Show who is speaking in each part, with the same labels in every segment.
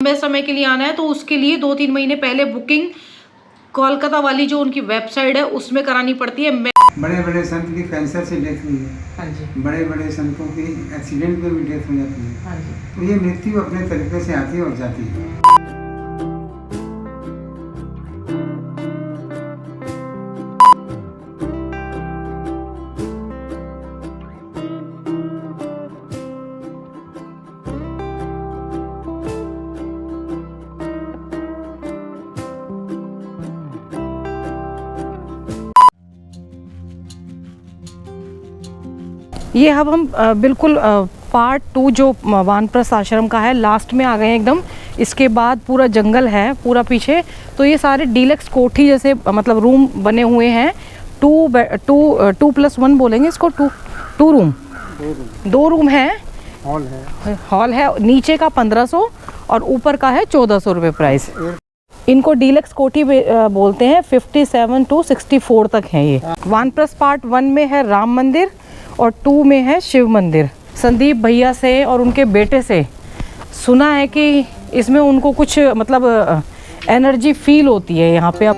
Speaker 1: लंबे समय के लिए आना है तो उसके लिए 2-3 महीने पहले बुकिंग कोलकाता वाली जो उनकी वेबसाइट है उसमें करानी पड़ती है।
Speaker 2: बड़े बड़े संत की कैंसर से डेथ हुई है।
Speaker 1: हाँ जी।
Speaker 2: बड़े बड़े संतों की एक्सीडेंट में भी डेथ हो जाती है।
Speaker 1: हाँ जी।
Speaker 2: तो ये मृत्यु अपने तरीके से आती है और जाती है।
Speaker 1: ये अब हम बिल्कुल पार्ट 2 जो वानप्रस्थ आश्रम का है लास्ट में आ गए हैं एकदम। इसके बाद पूरा जंगल है पूरा पीछे। तो ये सारे डीलक्स कोठी जैसे मतलब रूम बने हुए हैं। 2+1 बोलेंगे इसको। टू रूम, 2 रूम है। हॉल है नीचे का 1500 और ऊपर का है 1400 रुपये प्राइस। इनको डीलक्स कोठी बोलते हैं। 57 to 64 तक है ये। वानप्रस्थ पार्ट 1 में है राम मंदिर और 2 में है शिव मंदिर। संदीप भैया से और उनके बेटे से सुना है कि इसमें उनको कुछ मतलब एनर्जी फील होती है यहाँ पे। अब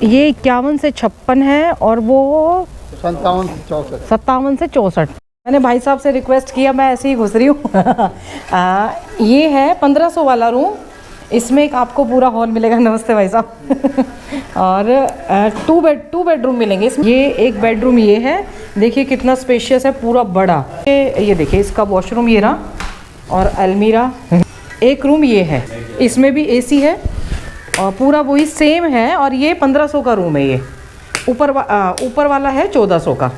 Speaker 1: ये 51 से 56 है और वो 57 से 64। मैंने भाई साहब से रिक्वेस्ट किया, मैं ऐसे ही घुस रही हूँ। ये है 1500 वाला रूम। इसमें एक आपको पूरा हॉल मिलेगा। नमस्ते भाई साहब। और 2 बेडरूम मिलेंगे इसमें। ये एक बेडरूम ये है, देखिए कितना स्पेशियस है, पूरा बड़ा। ये देखिए इसका वॉशरूम ये रहा और अलमीरा। एक रूम ये है, इसमें भी एसी है और पूरा वही सेम है। और ये 1500 का रूम है। ये ऊपर वाला है 1400 का।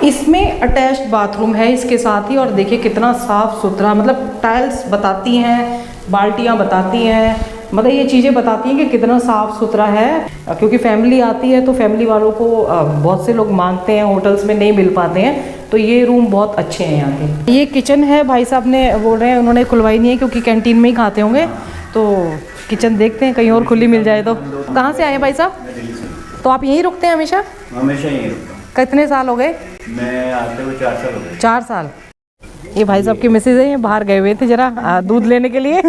Speaker 1: इसमें अटैच्ड बाथरूम है इसके साथ ही। और देखिए कितना साफ़ सुथरा, मतलब टाइल्स बताती हैं, बाल्टियाँ बताती हैं, मतलब ये चीज़ें बताती हैं कि कितना साफ़ सुथरा है। क्योंकि फैमिली आती है तो फैमिली वालों को बहुत से लोग मांगते हैं, होटल्स में नहीं मिल पाते हैं, तो ये रूम बहुत अच्छे हैं यहाँ के। ये किचन है, भाई साहब ने बोल रहे हैं उन्होंने खुलवाई नहीं है क्योंकि कैंटीन में ही खाते होंगे। तो किचन देखते हैं कहीं और खुली मिल जाए तो। कहाँ से आए हैं भाई साहब? तो आप यहीं रुकते हैं हमेशा?
Speaker 3: हमेशा यहीं रुकता हूँ।
Speaker 1: कितने साल हो गए?
Speaker 3: मैं आते हुए 4 साल हो गए।
Speaker 1: 4 साल। ये भाई साहब की मिसेज है, ये बाहर गए हुए थे जरा दूध लेने के लिए।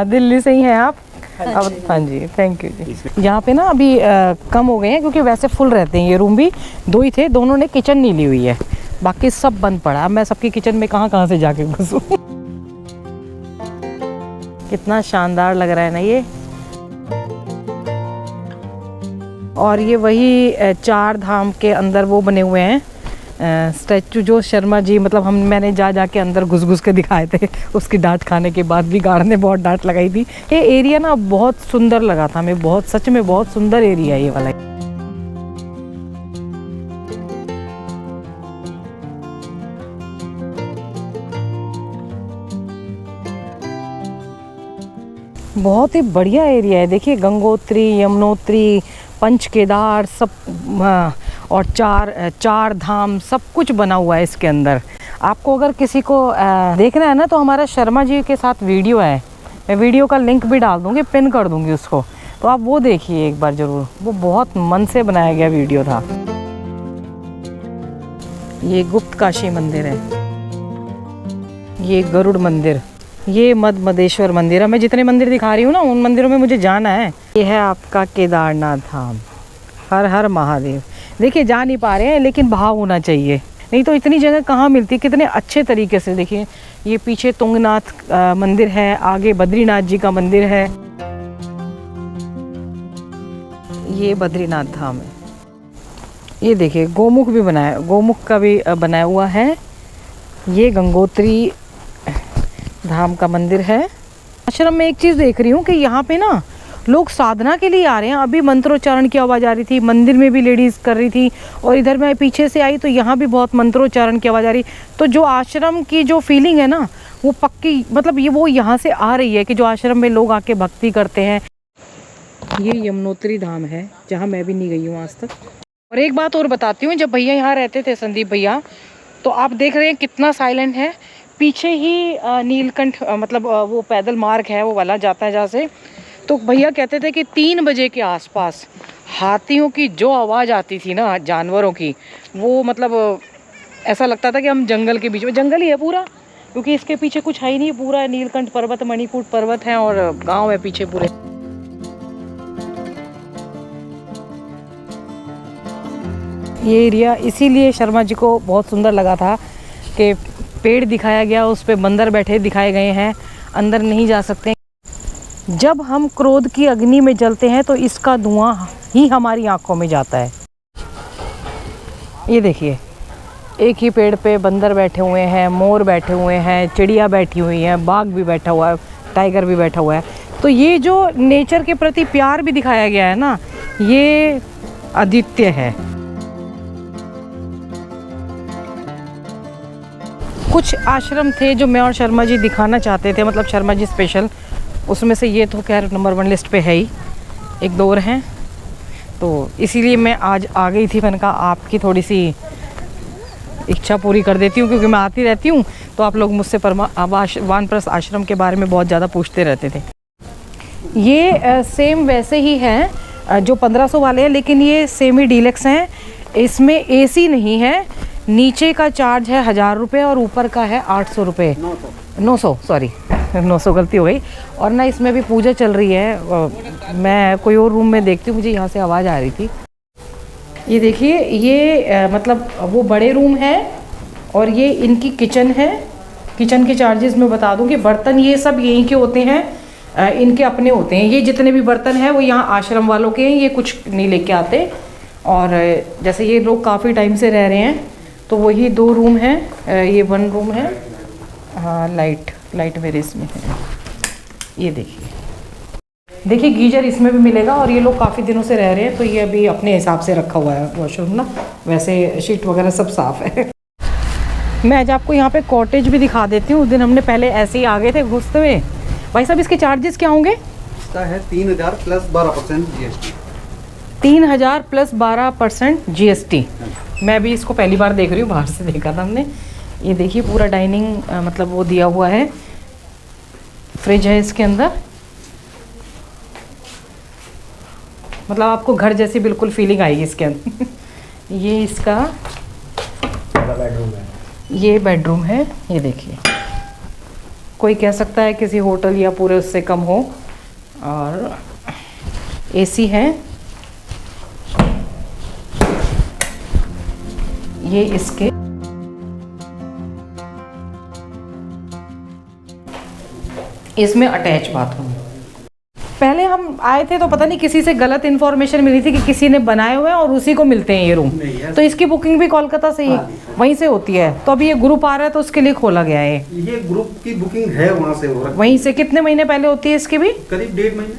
Speaker 1: दिल्ली से ही हैं आप? अब हाँ जी, थैंक यू जी। यहाँ पे ना अभी कम हो गए हैं क्योंकि वैसे फुल रहते हैं। ये रूम भी 2 ही थे, दोनों ने किचन नहीं ली हुई है, बाकी सब बंद पड़ा। अब मैं सबकी किचन में कहाँ से जाके घुसूँ। कितना शानदार लग रहा है ना ये। और ये वही 4 धाम के अंदर वो बने हुए हैं स्टैचू, जो शर्मा जी मतलब मैंने जाके अंदर घुस के दिखाए थे। उसकी डांट खाने के बाद भी गार्ड ने बहुत डांट लगाई थी। ये एरिया ना बहुत सुंदर लगा था हमें, बहुत सच में बहुत सुंदर एरिया है ये वाला। बहुत ही बढ़िया एरिया है। देखिए गंगोत्री, यमुनोत्री, पंच केदार सब और 4 धाम सब कुछ बना हुआ है इसके अंदर। आपको अगर किसी को देखना है ना तो हमारा शर्मा जी के साथ वीडियो है, मैं वीडियो का लिंक भी डाल दूँगी, पिन कर दूँगी उसको, तो आप वो देखिए एक बार ज़रूर। वो बहुत मन से बनाया गया वीडियो था। ये गुप्त काशी मंदिर है, ये गरुड़ मंदिर, ये मद्मदेश्वर मंदिर है। मैं जितने मंदिर दिखा रही हूँ ना उन मंदिरों में मुझे जाना है। ये है आपका केदारनाथ धाम। हर हर महादेव। देखिए जा नहीं पा रहे हैं लेकिन भाव होना चाहिए, नहीं तो इतनी जगह कहाँ मिलती। कितने अच्छे तरीके से देखिए, ये पीछे तुंगनाथ मंदिर है, आगे बद्रीनाथ जी का मंदिर है। ये बद्रीनाथ धाम है। ये देखिए गोमुख भी बनाया, गोमुख का भी बनाया हुआ है। ये गंगोत्री धाम का मंदिर है। आश्रम में एक चीज़ देख रही हूँ कि यहाँ पे ना लोग साधना के लिए आ रहे हैं। अभी मंत्रोच्चारण की आवाज़ आ रही थी, मंदिर में भी लेडीज़ कर रही थी, और इधर मैं पीछे से आई तो यहाँ भी बहुत मंत्रोच्चारण की आवाज़ आ रही। तो जो आश्रम की जो फीलिंग है ना वो पक्की, मतलब ये वो यहाँ से आ रही है कि जो आश्रम में लोग आके भक्ति करते हैं। ये यमुनोत्री धाम है जहाँ मैं भी नहीं गई हूँ आज तक। और एक बात और बताती हूँ, जब भैया यहाँ रहते थे संदीप भैया, तो आप देख रहे हैं कितना साइलेंट है। पीछे ही नीलकंठ मतलब वो पैदल मार्ग है वो वाला जाता है जहाँ से, तो भैया कहते थे कि 3 बजे के आसपास हाथियों की जो आवाज़ आती थी ना, जानवरों की, वो मतलब ऐसा लगता था कि हम जंगल के बीच में, जंगल ही है पूरा, क्योंकि इसके पीछे कुछ है ही नहीं, पूरा नीलकंठ पर्वत, मणिकूट पर्वत है और गांव है पीछे पूरे। ये एरिया इसीलिए शर्मा जी को बहुत सुंदर लगा था कि पेड़ दिखाया गया, उस पे बंदर बैठे दिखाए गए हैं, अंदर नहीं जा सकते। जब हम क्रोध की अग्नि में जलते हैं तो इसका धुआं ही हमारी आंखों में जाता है। ये देखिए, एक ही पेड़ पे बंदर बैठे हुए हैं, मोर बैठे हुए हैं, चिड़िया बैठी हुई है, बाघ भी बैठा हुआ है, टाइगर भी बैठा हुआ है। तो ये जो नेचर के प्रति प्यार भी दिखाया गया है ना, ये अद्वितीय है। कुछ आश्रम थे जो मैं और शर्मा जी दिखाना चाहते थे, मतलब शर्मा जी स्पेशल, उसमें से ये तो खैर नंबर 1 लिस्ट पे है ही, एक दो और हैं, तो इसीलिए मैं आज आ गई थी। मैंने कहा आपकी थोड़ी सी इच्छा पूरी कर देती हूँ, क्योंकि मैं आती रहती हूँ तो आप लोग मुझसे वानप्रस्थ आश्रम के बारे में बहुत ज़्यादा पूछते रहते थे। ये सेम वैसे ही हैं जो 1500 वाले हैं, लेकिन ये सेमी डीलक्स हैं। इसमें एसी नहीं है, नीचे का चार्ज है 1000 रुपये और ऊपर का है 800 रुपये, 900 सॉरी 900 गलती हो गई। और ना इसमें भी पूजा चल रही है। मैं कोई और रूम में देखती हूँ, मुझे यहाँ से आवाज़ आ रही थी। ये देखिए, ये मतलब वो बड़े रूम हैं और ये इनकी किचन है। किचन के चार्जेस मैं बता दूं कि बर्तन ये सब यहीं के होते हैं, इनके अपने होते हैं। ये जितने भी बर्तन हैं वो यहाँ आश्रम वालों के हैं, ये कुछ नहीं लेके आते। और जैसे ये लोग काफ़ी टाइम से रह रहे हैं, तो वही 2 रूम हैं, ये 1 रूम है। हाँ, लाइट मेरे इसमें है, ये देखिए गीजर इसमें भी मिलेगा। और ये लोग काफ़ी दिनों से रह रहे हैं, तो ये अभी अपने हिसाब से रखा हुआ है वॉशरूम ना, वैसे शीट वगैरह सब साफ़ है। मैं आज आपको यहाँ पे कॉटेज भी दिखा देती हूँ। उस दिन हमने पहले ऐसे ही आ गए थे घुसते हुए। भाई साहब, इसके चार्जेस क्या होंगे?
Speaker 4: इसका है 3000 प्लस 12% GST।
Speaker 1: 3000 plus 12% GST। मैं भी इसको पहली बार देख रही हूँ, बाहर से देखा था हमने। ये देखिए पूरा डाइनिंग मतलब वो दिया हुआ है, फ्रिज है इसके अंदर, मतलब आपको घर जैसी बिल्कुल फीलिंग आएगी इसके अंदर। ये इसका
Speaker 4: बेडरूम है,
Speaker 1: ये बेडरूम है। ये देखिए, कोई कह सकता है किसी होटल या पूरे उससे कम हो। और एसी है, ये इसके इसमें अटैच बाथरूम। पहले हम आए थे तो पता नहीं किसी से गलत इन्फॉर्मेशन मिली थी कि किसी ने बनाए हुए हैं और उसी को मिलते हैं ये रूम। तो इसकी बुकिंग भी कोलकाता से ही वहीं से होती है। तो अभी ये ग्रुप आ रहा है तो उसके लिए खोला गया है।
Speaker 4: ये ग्रुप की बुकिंग है, वहाँ से हो रहा है।
Speaker 1: वहीं से कितने महीने पहले होती है इसकी भी?
Speaker 4: करीब 1.5 महीने।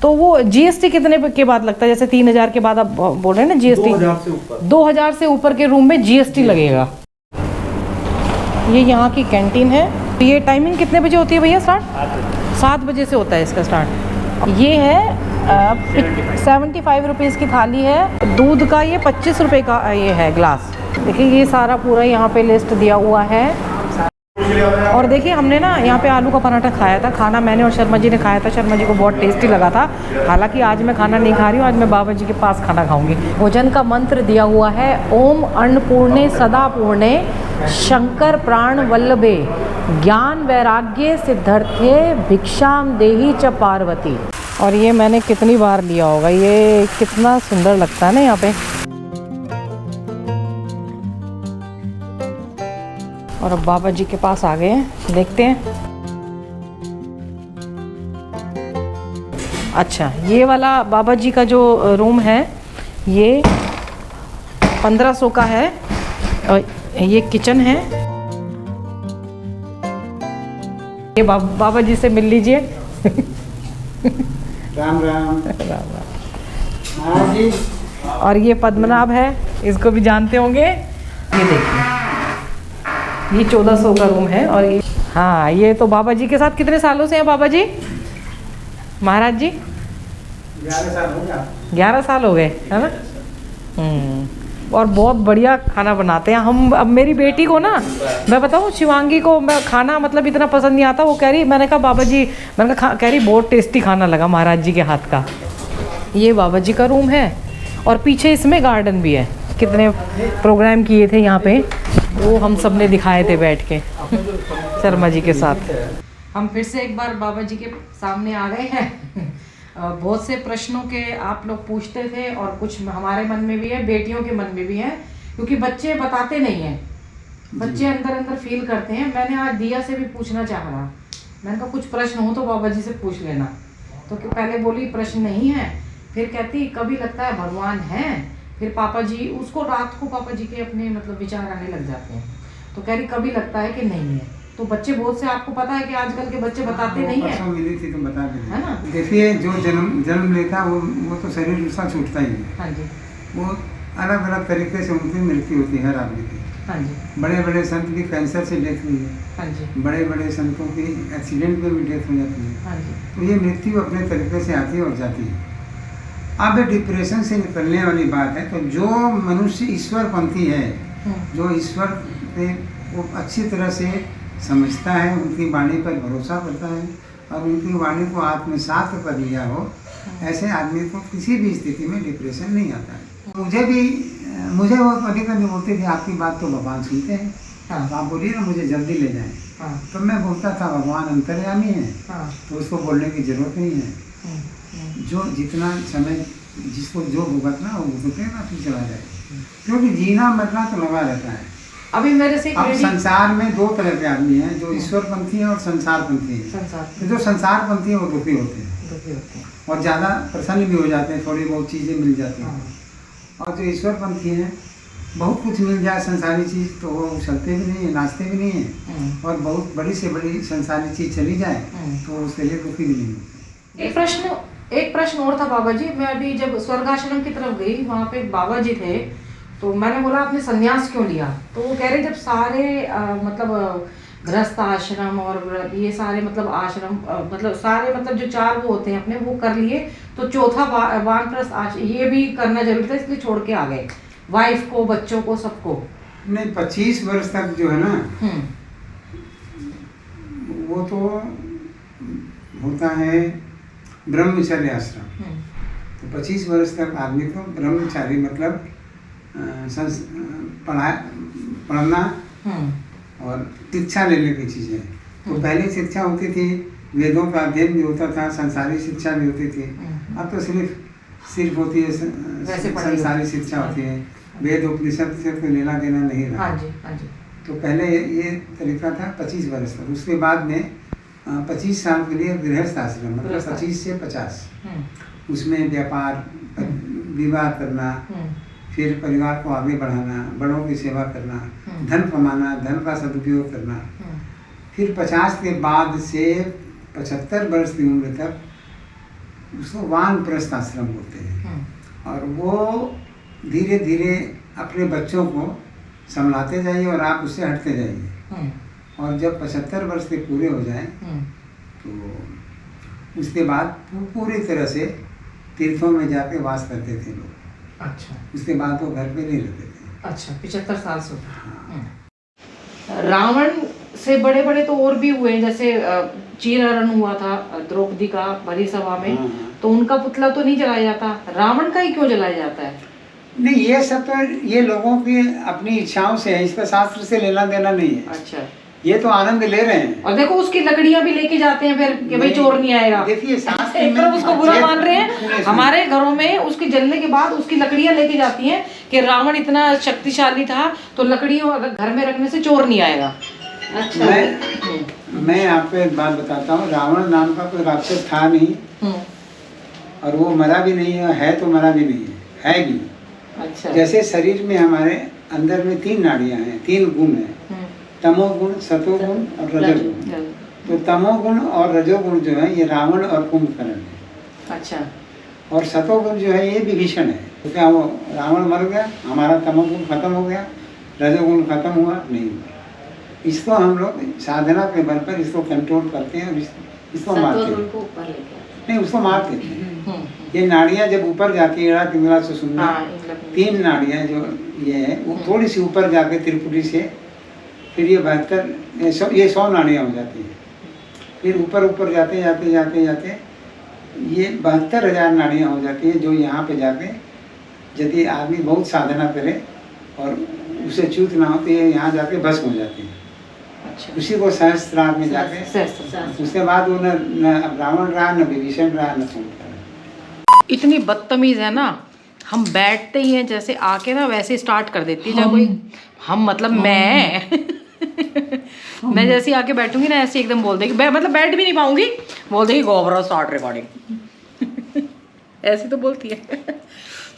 Speaker 1: तो वो GST कितने के बाद लगता है? जैसे 3000 के बाद आप बोल रहे हैं ना GST,
Speaker 4: 2000 से ऊपर।
Speaker 1: 2000 से ऊपर के रूम में GST लगेगा। ये यहाँ की कैंटीन है। तो ये टाइमिंग कितने बजे होती है भैया स्टार्ट? 7 बजे से होता है इसका स्टार्ट। ये है 75 रुपीज़ की थाली है। दूध का ये 25 रुपये का ये है ग्लास। देखिए ये सारा पूरा यहाँ पे लिस्ट दिया हुआ है। और देखिए हमने ना यहाँ पे आलू का पराठा खाया था। खाना मैंने और शर्मा जी ने खाया था। शर्मा जी को बहुत टेस्टी लगा था। हालांकि आज मैं खाना नहीं खा रही हूँ, आज मैं बाबा जी के पास खाना खाऊंगी। भोजन का मंत्र दिया हुआ है, ओम अन्नपूर्णे सदा पूर्णे शंकर प्राण वल्लभे ज्ञान वैराग्य सिद्धर्थे भिक्षाम देही च पार्वती। और ये मैंने कितनी बार लिया होगा, ये कितना सुंदर लगता है ना यहाँ पे। और अब बाबा जी के पास आ गए हैं, देखते हैं। अच्छा, ये वाला बाबा जी का जो रूम है ये 1500 का है। और ये किचन है। ये बाबा जी से मिल लीजिए।
Speaker 2: राम राम।
Speaker 1: राम राम।
Speaker 2: हाँ जी।
Speaker 1: और ये पद्मनाभ है, इसको भी जानते होंगे। ये देखिए, ये 1400 का रूम है। और ये हाँ, ये तो बाबा जी के साथ कितने सालों से हैं बाबा जी? महाराज जी
Speaker 2: 11 साल हो गया।
Speaker 1: 11 साल हो गए, है ना? और बहुत बढ़िया खाना बनाते हैं हम। अब मेरी बेटी को ना, मैं बताऊँ, शिवांगी को मैं खाना मतलब इतना पसंद नहीं आता। वो कह रही, मैंने कहा बाबा जी, मैंने कहा कह रही बहुत टेस्टी खाना लगा महाराज जी के हाथ का। ये बाबा जी का रूम है और पीछे इसमें गार्डन भी है। कितने प्रोग्राम किए थे यहाँ पे, वो हम सब ने दिखाए थे बैठ के शर्मा जी के साथ। हम फिर से एक बार बाबा जी के सामने आ गए हैं। बहुत से प्रश्नों के आप लोग पूछते थे और कुछ हमारे मन में भी है, बेटियों के मन में भी है, क्योंकि बच्चे बताते नहीं हैं, बच्चे अंदर अंदर फील करते हैं। मैंने आज दिया से भी पूछना चाह रहा, मैंने कहा कुछ प्रश्न हो तो बाबा जी से पूछ लेना। तो पहले बोली प्रश्न नहीं है, फिर कहती कभी लगता है भगवान है, फिर पापा जी, उसको रात को पापा जी के अपने मतलब विचार आने लग जाते हैं, तो कह रही कभी लगता है कि नहीं है। तो बच्चे बहुत से, आपको पता है कि आजकल के बच्चे बताते नहीं है,
Speaker 2: मिली थी तो बता दें,
Speaker 1: है ना।
Speaker 2: देखिए जो जन्म लेता है वो तो शरीर उसका छूटता ही है।
Speaker 1: हाँ जी,
Speaker 2: वो अलग अलग तरीके से उनकी मृत्यु होती है हर आदमी की।
Speaker 1: हाँ जी,
Speaker 2: बड़े बड़े संत की कैंसर से डेथ हुई है,
Speaker 1: हाँ जी,
Speaker 2: बड़े बड़े संतों की एक्सीडेंट में भी डेथ हो जाती है।
Speaker 1: हाँ जी,
Speaker 2: तो ये मृत्यु अपने तरीके से आती है और जाती है। अब डिप्रेशन से निकलने वाली बात है, तो जो मनुष्य ईश्वरपंथी है, जो ईश्वर पे वो अच्छी तरह से समझता है, उनकी वाणी पर भरोसा करता है और उनकी वाणी को आत्मसात कर लिया हो, ऐसे आदमी को किसी भी स्थिति में डिप्रेशन नहीं आता है। मुझे वो कभी कभी बोलते थे आपकी बात तो भगवान सुनते हैं,
Speaker 1: हाँ,
Speaker 2: तो आप बोलिए ना मुझे जल्दी ले जाएं।
Speaker 1: हाँ,
Speaker 2: तो मैं बोलता था भगवान अंतर्यामी है,
Speaker 1: हाँ,
Speaker 2: तो उसको बोलने की जरूरत नहीं है। जो जितना समय जिसको जो भुगतना वो भुगतेगा, फिर चला जाए, क्योंकि जीना मरना तो लगा रहता है।
Speaker 1: अभी मेरे से एक
Speaker 2: अब
Speaker 1: लेडी-
Speaker 2: संसार में दो तरह के आदमी हैं, जो ईश्वरपंथी हैं और संसारपंथी हैं।
Speaker 1: संसार
Speaker 2: तो जो संसारपंथी है वो दुखी होते हैं
Speaker 1: दुखी होते हैं,
Speaker 2: और ज़्यादा प्रसन्न भी हो जाते हैं, थोड़ी बहुत चीज़ें मिल जाती हैं।
Speaker 1: हाँ,
Speaker 2: और जो ईश्वरपंथी हैं, बहुत कुछ मिल जाए संसारी चीज़ तो वो उछलते भी नहीं है, नाचते भी नहीं है, और बहुत बड़ी से बड़ी संसारी चीज़ चली जाए तो उसके लिए दुखी भी नहीं होते।
Speaker 1: एक प्रश्न और था बाबा जी। मैं अभी जब स्वर्गाश्रम की तरफ गई, वहाँ पे एक बाबा जी थे, तो मैंने बोला आपने संन्यास क्यों लिया? तो वो कह रहे जब सारे मतलब गृहस्थ आश्रम और ये सारे मतलब आश्रम मतलब सारे मतलब जो चार वो होते हैं अपने वो कर लिए, तो चौथा वानप्रस्थ आश्रम ये भी करना जरूरी था, इसलिए छोड़ के आ गए, वाइफ को, बच्चों को, सबको।
Speaker 2: नहीं, 25 वर्ष तक जो है ना, वो तो होता है ब्रह्मचर्य आश्रम। तो 25 वर्ष तक आदमी को ब्रह्मचारी मतलब पढ़ना और शिक्षा लेने की चीज़ें। तो पहले शिक्षा होती थी, वेदों का अध्ययन भी होता था, संसारी शिक्षा भी होती थी। अब तो सिर्फ होती है संसारी शिक्षा होती है, वेद उपनिषद से कोई लेना देना नहीं रहा।
Speaker 1: हाँ जी, हाँ जी।
Speaker 2: तो पहले ये तरीका था 25 वर्ष तक। उसके बाद में 25 साल के लिए गृहस्थ आश्रम, मतलब 25 से 50, उसमें व्यापार, विवाह करना, फिर परिवार को आगे बढ़ाना, बड़ों की सेवा करना, धन कमाना, धन का सदुपयोग करना। फिर 50 के बाद से 75 वर्ष की उम्र तक उसको वानप्रस्थ आश्रम बोलते हैं। और वो धीरे धीरे अपने बच्चों को संभालते जाइए और आप उससे हटते जाइए। और जब 75 वर्ष के पूरे हो जाएं तो उसके बाद पूरी तरह से तीर्थों में जाके वास करते थे लोग।
Speaker 1: अच्छा,
Speaker 2: उसके बाद वो घर पे नहीं रहते थे।
Speaker 1: अच्छा, 75 साल से। रावण से बड़े बड़े तो और भी हुए, जैसे चीरहरण हुआ था द्रौपदी का भरी सभा में, तो उनका पुतला तो नहीं जलाया जाता, रावण का ही क्यों जलाया जाता है?
Speaker 2: नहीं, ये सब तो ये लोगों की अपनी इच्छाओं से है, इसका शास्त्र से लेना देना नहीं है।
Speaker 1: अच्छा,
Speaker 2: ये तो आनंद ले रहे हैं।
Speaker 1: और देखो उसकी लकड़ियां भी लेके जाते हैं फिर कि भाई चोर नहीं आएगा।
Speaker 2: देखिए शास्त्र
Speaker 1: एक
Speaker 2: में
Speaker 1: तरफ उसको बुरा मान रहे हैं, हमारे घरों में उसके जलने के बाद उसकी लकड़ियां लेके जाती हैं कि रावण इतना शक्तिशाली था तो लकड़ियों अगर घर में रखने से चोर नहीं आएगा। अच्छा,
Speaker 2: मैं आपको एक बात बताता हूँ, रावण नाम का कोई राक्षस था नहीं, और वो मरा भी नहीं है तो मरा भी नहीं है भी।
Speaker 1: अच्छा,
Speaker 2: जैसे शरीर में हमारे अंदर में 3 नाड़ियां हैं, 3 गुण हैं, तमोगुण, सतोगुण और रजोगुण। तो तमोगुण और रजोगुण जो है ये रावण और कुंभकर्ण है।
Speaker 1: अच्छा,
Speaker 2: और सतोगुण जो है ये विभीषण है। तो क्या वो रावण मर गया, हमारा तमोगुण खत्म हो गया, रजोगुण खत्म हुआ? नहीं हुआ। इसको हम लोग साधना के बल पर इसको कंट्रोल करते हैं और इसको मारते हैं। नहीं, उसको माप देते हैं। ये नाड़ियाँ जब ऊपर जाती है, एड़ा पिंगला सुषुम्ना,
Speaker 1: हाँ,
Speaker 2: 3 नाड़ियाँ जो ये है वो थोड़ी सी ऊपर जाके त्रिपुटी से फिर ये 72 ये 100 नाड़ियाँ हो जाती हैं। फिर ऊपर ऊपर जाते जाते जाते जाते ये 72,000 नाड़ियाँ हो जाती है, जो यहाँ पे जाके यदि आदमी बहुत साधना करे और उसे च्युत ना हो तो ये यहाँ जाके भस्म हो जाती है।
Speaker 1: अच्छा,
Speaker 2: उसी को सहस्त्रार में जाके
Speaker 1: सहस्त्र।
Speaker 2: उसके बाद वो न रावण रहा, न विभीषण रहा, न कुंभकर्ण रहा।
Speaker 1: इतनी बदतमीज है ना, हम बैठते ही हैं जैसे आके ना वैसे स्टार्ट कर देती है। जब कोई हम मतलब मैं जैसे आके बैठूंगी ना ऐसे एकदम बोल देगी, मतलब बैठ भी नहीं पाऊंगी, बोल देगी गोबरा स्टार्ट रिकॉर्डिंग। ऐसे तो बोलती है।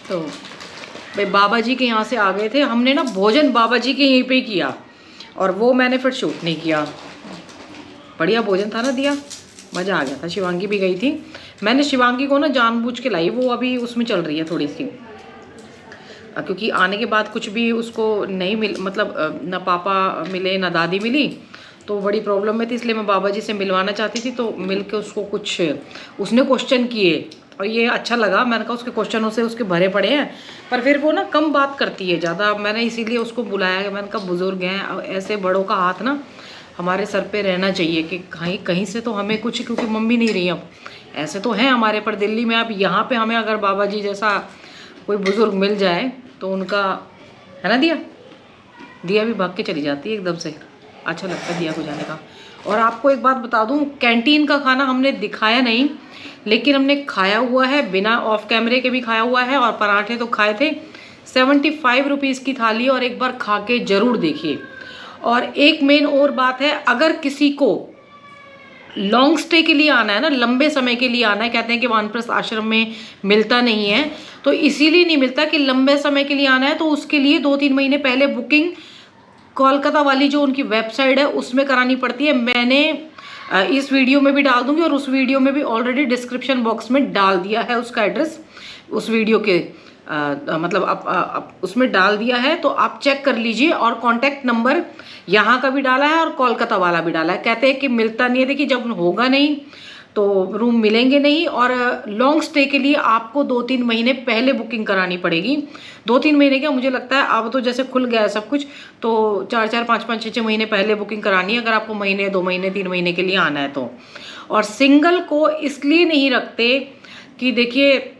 Speaker 1: तो भाई बाबा जी के यहाँ से आ गए थे हमने ना, भोजन बाबा जी के यहीं पे किया और वो मैंने फिर शूट नहीं किया। बढ़िया भोजन था ना, दिया, मज़ा आ गया था। शिवांगी भी गई थी, मैंने शिवांगी को ना जानबूझ के लाई, वो अभी उसमें चल रही है थोड़ी सी, क्योंकि आने के बाद कुछ भी उसको नहीं मिल, मतलब ना पापा मिले ना दादी मिली, तो बड़ी प्रॉब्लम में थी, इसलिए मैं बाबा जी से मिलवाना चाहती थी। तो मिल के उसको कुछ उसने क्वेश्चन किए और ये अच्छा लगा। मैंने कहा उसके क्वेश्चनों से उसके भरे पड़े हैं, पर फिर वो ना कम बात करती है ज़्यादा, मैंने इसीलिए उसको बुलाया। मैंने कहा बुज़ुर्ग हैं, ऐसे बड़ों का हाथ ना हमारे सर पे रहना चाहिए कि कहीं कहीं से तो हमें कुछ, क्योंकि मम्मी नहीं रही अब, ऐसे तो हैं हमारे पर दिल्ली में। अब यहाँ पे हमें अगर बाबा जी जैसा कोई बुज़ुर्ग मिल जाए तो उनका, है ना, दिया भी भाग के चली जाती है एकदम से। अच्छा लगता है दिया को जाने का। और आपको एक बात बता दूं, कैंटीन का खाना हमने दिखाया नहीं, लेकिन हमने खाया हुआ है, बिना ऑफ कैमरे के भी खाया हुआ है, और पराठे तो खाए थे। 75 रुपीज़ की थाली, और एक बार खा के ज़रूर देखिए। और एक मेन और बात है, अगर किसी को लॉन्ग स्टे के लिए आना है ना, लंबे समय के लिए आना है, कहते हैं कि वानप्रस्थ आश्रम में मिलता नहीं है, तो इसीलिए नहीं मिलता कि लंबे समय के लिए आना है, तो उसके लिए 2-3 महीने पहले बुकिंग कोलकाता वाली जो उनकी वेबसाइट है उसमें करानी पड़ती है। मैंने इस वीडियो में भी डाल दूंगी और उस वीडियो में भी ऑलरेडी डिस्क्रिप्शन बॉक्स में डाल दिया है उसका एड्रेस, उस वीडियो के मतलब आप उसमें डाल दिया है, तो आप चेक कर लीजिए। और कॉन्टैक्ट नंबर यहाँ का भी डाला है और कोलकाता वाला भी डाला है। कहते हैं कि मिलता नहीं है, देखिए जब होगा नहीं तो रूम मिलेंगे नहीं, और लॉन्ग स्टे के लिए आपको 2-3 महीने पहले बुकिंग करानी पड़ेगी। 2-3 महीने क्या, मुझे लगता है अब तो जैसे खुल गया है सब कुछ, तो 4-4, 5-5, 6-6 महीने पहले बुकिंग करानी है, अगर आपको महीने, 2 महीने, 3 महीने के लिए आना है तो। और सिंगल को इसलिए नहीं रखते कि देखिए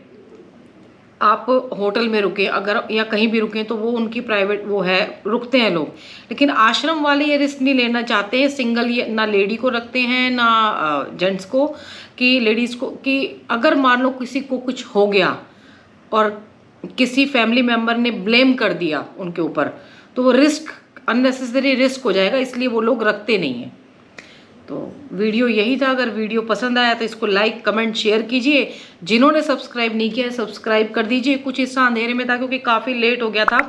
Speaker 1: आप होटल में रुके अगर, या कहीं भी रुकें तो वो उनकी प्राइवेट वो है, रुकते हैं लोग, लेकिन आश्रम वाले ये रिस्क नहीं लेना चाहते हैं। सिंगल ये ना लेडी को रखते हैं ना जेंट्स को, कि लेडीज़ को, कि अगर मान लो किसी को कुछ हो गया और किसी फैमिली मेम्बर ने ब्लेम कर दिया उनके ऊपर, तो वो रिस्क, अननेसेसरी रिस्क हो जाएगा, इसलिए वो लोग रखते नहीं हैं। तो वीडियो यही था। अगर वीडियो पसंद आया तो इसको लाइक, कमेंट, शेयर कीजिए। जिन्होंने सब्सक्राइब नहीं किया है सब्सक्राइब कर दीजिए। कुछ हिस्सा अंधेरे में था क्योंकि काफ़ी लेट हो गया था,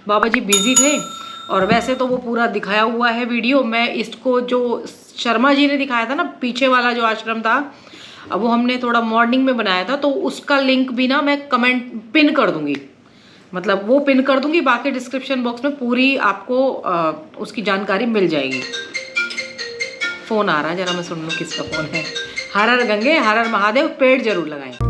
Speaker 1: बाबा जी बिजी थे, और वैसे तो वो पूरा दिखाया हुआ है वीडियो। मैं इसको जो शर्मा जी ने दिखाया था ना, पीछे वाला जो आश्रम था, अब वो हमने थोड़ा मॉर्निंग में बनाया था, तो उसका लिंक भी ना मैं कमेंट पिन कर दूंगी, मतलब वो पिन कर दूंगी। बाकी डिस्क्रिप्शन बॉक्स में पूरी आपको उसकी जानकारी मिल जाएगी। फ़ोन आ रहा है, जरा मैं सुन लूँ किसका फ़ोन है। हर हर गंगे, हर हर महादेव, पेड़ जरूर लगाएं।